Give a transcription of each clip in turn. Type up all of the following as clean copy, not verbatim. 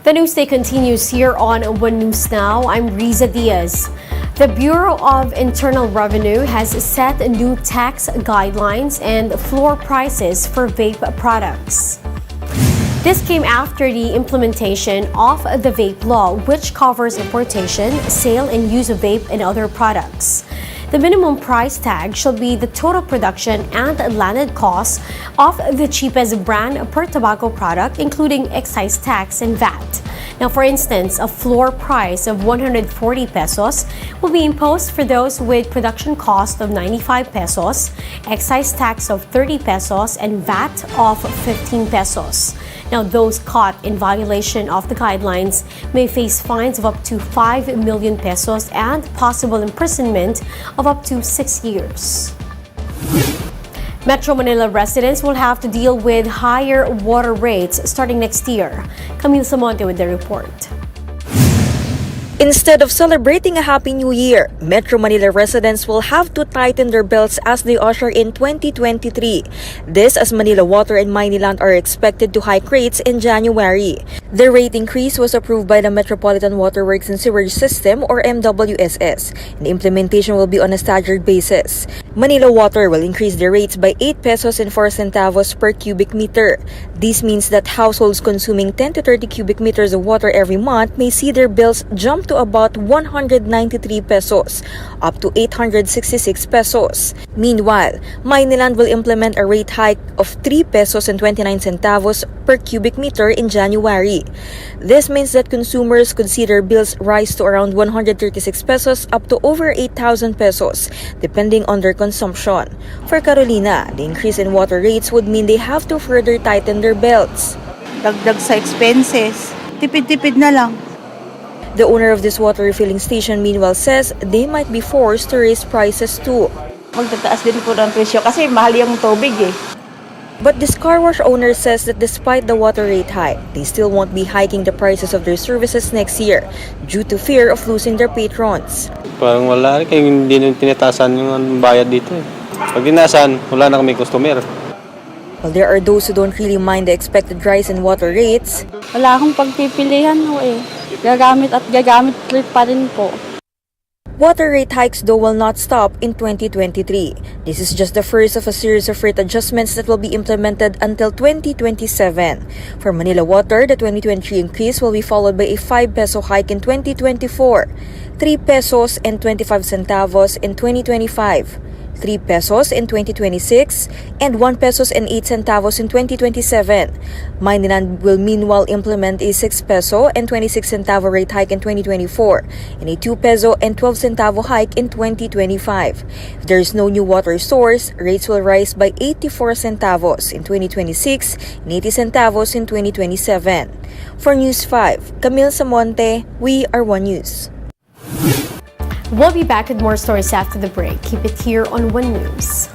The news day continues here on One News Now. I'm Riza Diaz. The Bureau of Internal Revenue has set new tax guidelines and floor prices for vape products. This came after the implementation of the vape law, which covers importation, sale, and use of vape and other products. The minimum price tag shall be the total production and landed cost of the cheapest brand per tobacco product, including excise tax and VAT. Now, for instance, a floor price of 140 pesos will be imposed for those with production cost of 95 pesos, excise tax of 30 pesos, and VAT of 15 pesos. Now, those caught in violation of the guidelines may face fines of up to 5 million pesos and possible imprisonment of up to 6 years. Metro Manila residents will have to deal with higher water rates starting next year. Camille Samonte with the report. Instead of celebrating a Happy New Year, Metro Manila residents will have to tighten their belts as they usher in 2023. This as Manila Water and Maynilad are expected to hike rates in January. The rate increase was approved by the Metropolitan Waterworks and Sewerage System or MWSS, and implementation will be on a staggered basis. Manila Water will increase their rates by 8 pesos and 4 centavos per cubic meter. This means that households consuming 10 to 30 cubic meters of water every month may see their bills jump to about 193 pesos, up to 866 pesos. Meanwhile, Maynilad will implement a rate hike of 3 pesos and 29 centavos per cubic meter in January. This means that consumers could see their bills rise to around 136 pesos up to over 8,000 pesos, depending on their consumption. For Carolina, the increase in water rates would mean they have to further tighten their belts. Dagdag sa expenses, tipid-tipid na lang. The owner of this water refilling station meanwhile says they might be forced to raise prices too. Magtataas din po ng presyo kasi mahal yung tubig eh. But this car wash owner says that despite the water rate hike, they still won't be hiking the prices of their services next year due to fear of losing their patrons. Parang wala rin, kaya hindi nang tinatasan yung bayad dito. Pag dinasan, wala na kami customer. While there are those who don't really mind the expected rise in water rates, wala akong pagpipilian ho eh. Gagamit pa rin po. Water rate hikes though will not stop in 2023. This is just the first of a series of rate adjustments that will be implemented until 2027. For Manila Water, the 2023 increase will be followed by a 5 peso hike in 2024, 3 pesos and 25 centavos in 2025. 3 pesos in 2026, and 1 pesos and 8 centavos in 2027. Maynilad will meanwhile implement a 6 peso and 26 centavo rate hike in 2024 and a 2 peso and 12 centavo hike in 2025. If there is no new water source, rates will rise by 84 centavos in 2026 and 80 centavos in 2027. For News 5, Camille Samonte, we are One News. We'll be back with more stories after the break. Keep it here on One News.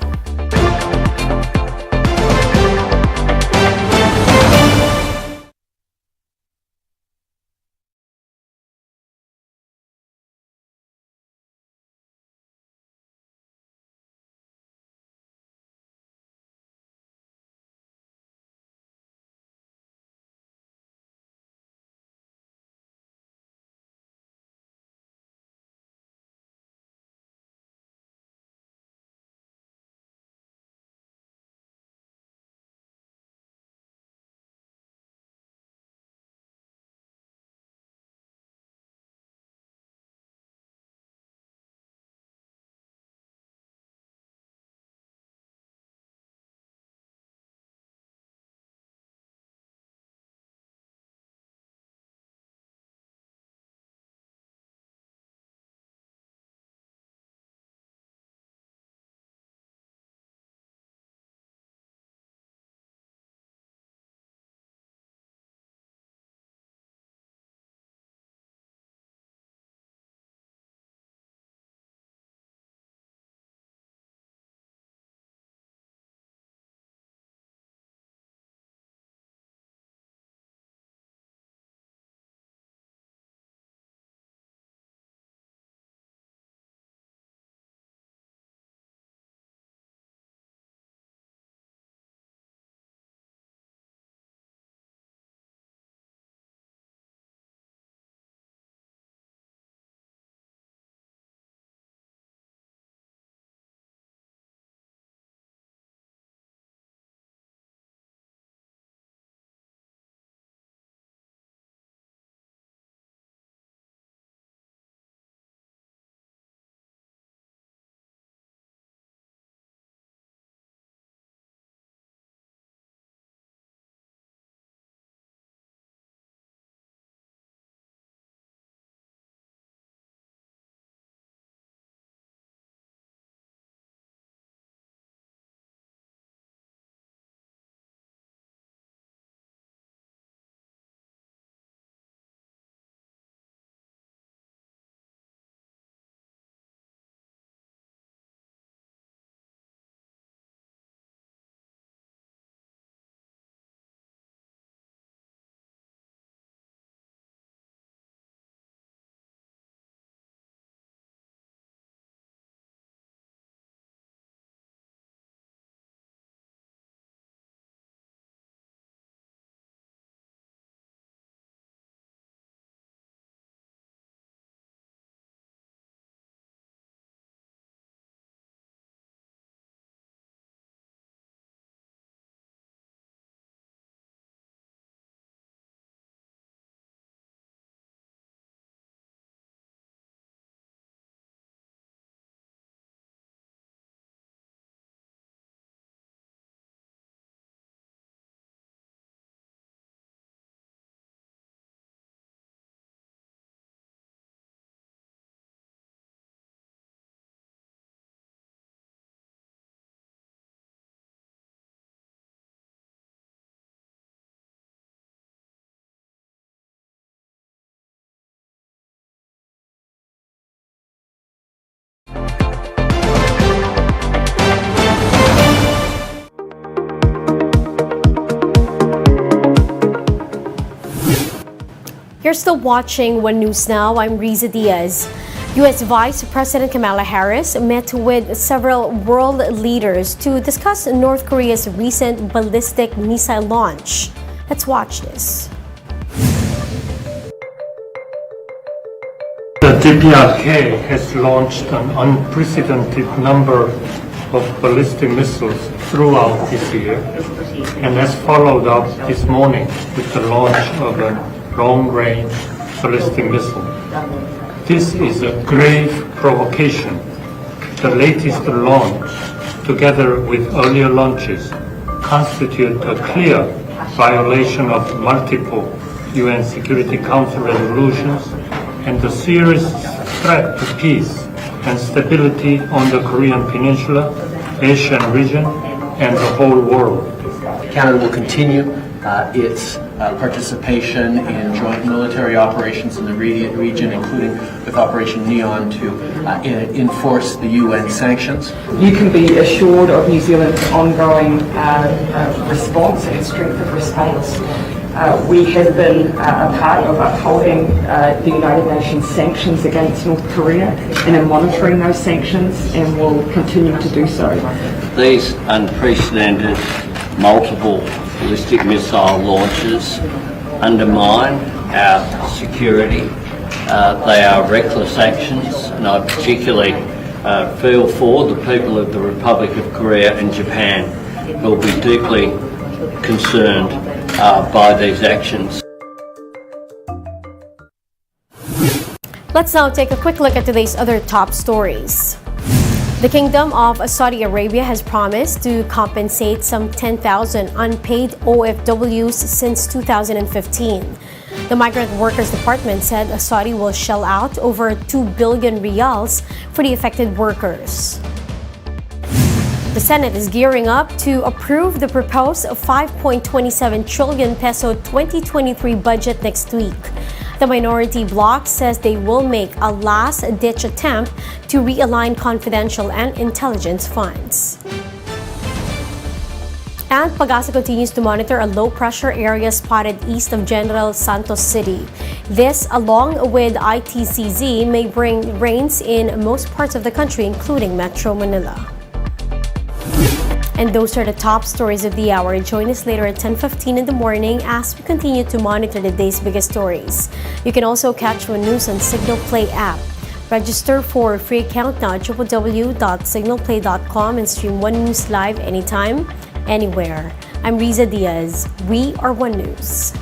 You're still watching One News Now. I'm Riza Diaz. U.S. Vice President Kamala Harris met with several world leaders to discuss North Korea's recent ballistic missile launch. Let's watch this. The DPRK has launched an unprecedented number of ballistic missiles throughout this year and has followed up this morning with the launch of a long-range ballistic missile. This is a grave provocation. The latest launch, together with earlier launches, constitute a clear violation of multiple UN Security Council resolutions and a serious threat to peace and stability on the Korean Peninsula, Asian region, and the whole world. Canada will continue its participation in joint military operations in the region, including with Operation Neon, to enforce the UN sanctions. You can be assured of New Zealand's ongoing response and strength of response. We have been a part of upholding the United Nations sanctions against North Korea and are monitoring those sanctions and will continue to do so. These unprecedented multiple ballistic missile launches undermine our security. They are reckless actions, and I particularly feel for the people of the Republic of Korea and Japan, who will be deeply concerned by these actions. Let's now take a quick look at today's other top stories. The Kingdom of Saudi Arabia has promised to compensate some 10,000 unpaid OFWs since 2015. The Migrant Workers Department said Saudi will shell out over 2 billion riyals for the affected workers. The Senate is gearing up to approve the proposed 5.27 trillion peso 2023 budget next week. The minority bloc says they will make a last-ditch attempt to realign confidential and intelligence funds. And Pag-asa continues to monitor a low-pressure area spotted east of General Santos City. This, along with ITCZ, may bring rains in most parts of the country, including Metro Manila. And those are the top stories of the hour. Join us later at 10:15 in the morning as we continue to monitor the day's biggest stories. You can also catch One News on Signal Play app. Register for a free account now at www.signalplay.com and stream One News live anytime, anywhere. I'm Riza Diaz. We are One News.